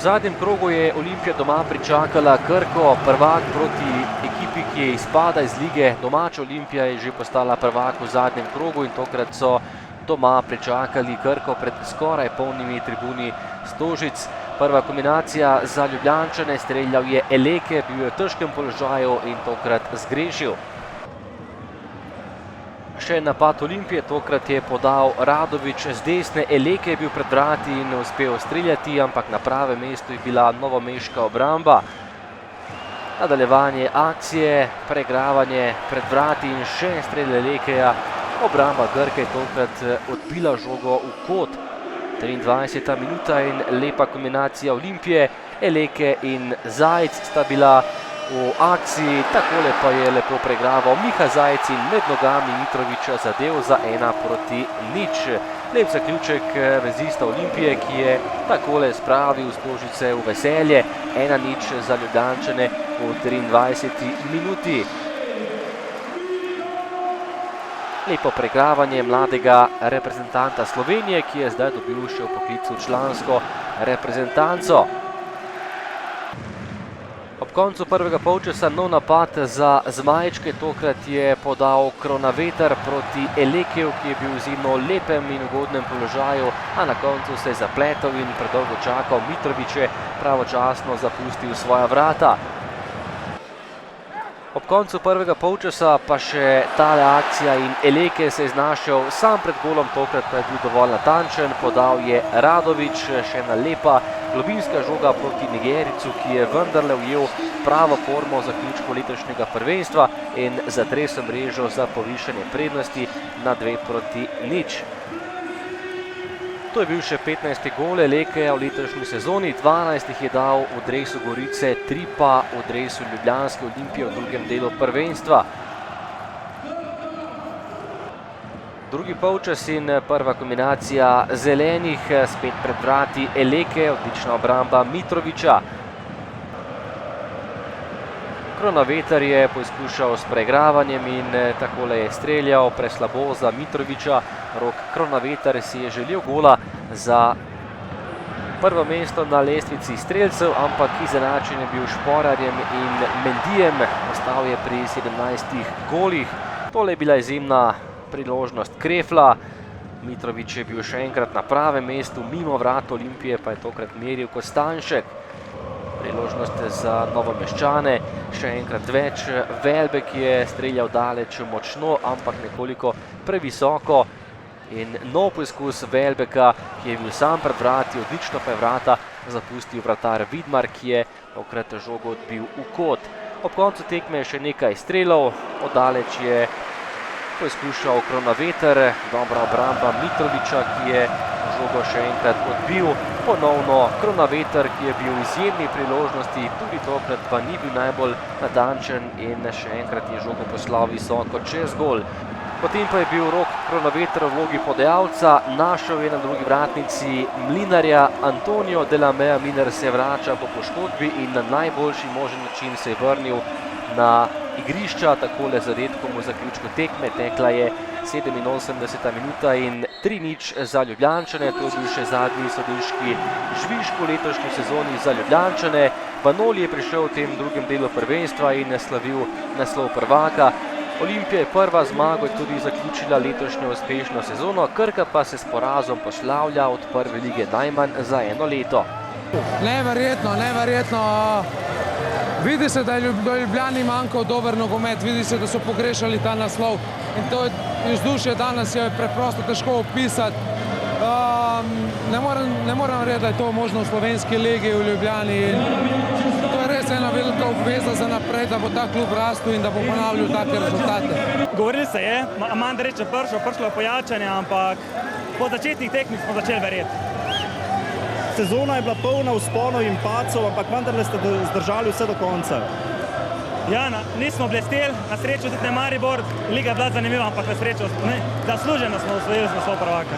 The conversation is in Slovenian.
zadnjem krogu je Olimpija doma pričakala Krko, prvak proti ekipi, ki je izpada iz lige. Domača Olimpija je že postala prvak v zadnjem krogu in tokrat so doma pričakali Krko pred skoraj polnimi tribuni Stožic. Prva kombinacija za Ljubljančane, streljal je Eleke, bil je v težkem položaju in tokrat zgrešil. Še napad Olimpije, tokrat je podal Radovič z desne, Eleke je bil pred vrati in uspel streljati, ampak na pravem mestu je bila novomeška obramba. Nadaljevanje akcije, pregravanje pred vrati in še en strelj Elekeja. Obramba Krke je tokrat odbila žogo v kot. 23. minuta in lepa kombinacija Olimpije, Eleke in Zajc sta bila v akciji, takole pa je lepo pregraval Miha Zajc in med nogami Mitrovića zadev za 1:0. Lep zaključek vezista Olimpije, ki je takole spravil Stožice v veselje. 1:0 za Ljubljančane v 23. minuti. Lepo pregravanje mladega reprezentanta Slovenije, ki je zdaj dobil še vpoklic v člansko reprezentanco. Ob koncu prvega polčasa nov napad za zmajčke, tokrat je podal Kronaveter proti Elekeju, ki je bil v izjemno lepem in ugodnem položaju, a na koncu se je zapletel in predolgo čakal. Mitrović je pravočasno zapustil svoja vrata. Ob koncu prvega polčasa pa še tale akcija in Eleke se je znašel sam pred golom, tokrat pa je bil dovolj natančen, podal je Radovič, še ena lepa globinska žoga proti Nigericu, ki je vendarle ujel pravo formo za zaključku letošnjega prvenstva in zatresel mrežo za povišanje prednosti na 2:0. To je bil še 15. gol Elekeja v letošnji sezoni, 12 jih je dal v dresu Gorice, 3 pa v dresu Ljubljanske Olimpije v drugem delu prvenstva. Drugi polčas in prva kombinacija zelenih, spet pred vrati Eleke, odlična obramba Mitrovića. Kronaveter je poizkušal s preigravanjem in takole je streljal, preslabo za Mitrovića. Rok Kronaveter si je želel gola za prvo mesto na lestvici strelcev, ampak izenačen je bil Šporarjem in Mendijem, ostal je pri 17 golih. Tole je bila izjemna priložnost Krefla. Mitrović je bil še enkrat na pravem mestu, mimo vrat Olimpije pa je tokrat meril Kostanjšek. Priložnost za Novomeščane, še enkrat več. Velbek je streljal daleč močno, ampak nekoliko previsoko. In nov poizkus Velbeka, ki je bil sam pred vrati, odlično pa je vrata zapustil vratar Vidmar, ki je tokrat žogo odbil v kot. Ob koncu tekme še nekaj strelov, oddaleč je poizkušal Kronaveter, dobra obramba Mitrovića, ki je žogo še enkrat odbil. Ponovno Kronaveter, ki je bil v izjemni priložnosti, tudi tokrat pa ni bil najbolj natančen in še enkrat je žogo poslal visoko čez gol. Potem pa je bil Rok Kronaveter v vlogi podajalca, našel je na drugi vratnici Mlinarja, Antonio de la Mea. Mlinar se vrača po poškodbi in na najboljši možen način se je vrnil na igrišča, takole zadetkom v zaključku tekme. Tekla je 87. minuta in 3:0 za Ljubljančane. To je bil še zadnji sodniški žvižg v letošnji sezoni za Ljubljančane. Vanoli je prišel v tem drugem delu prvenstva in slavil naslov prvaka. Olimpija je prva zmago in tudi zaključila letošnjo uspešno sezono, Krka pa se s porazom poslavlja od prve lige najmanj za 1 leto. Neverjetno, neverjetno. Vidi se, da je Ljubljani manjkal dober nogomet, vidi se, da so pogrešali ta naslov. In to vzdušje danes je preprosto težko opisati. Ne morem reči, da je to možno v slovenski ligi v Ljubljani. To je res ena velika obveza za naprej, da bo ta klub rastel in da bo ponavljal take rezultate. Govorili se je, Mandarić je prišlo je pojačanje, ampak po začetnih tekmih smo začeli verjeti. Sezona je bila polna vzponov in padcev, ampak vendarle ste zdržali vse do konca. Ja, nismo blesteli, na srečo tudi ne Maribor, liga je bila zanimiva, ampak na srečo zasluženo smo osvojili naslov prvaka.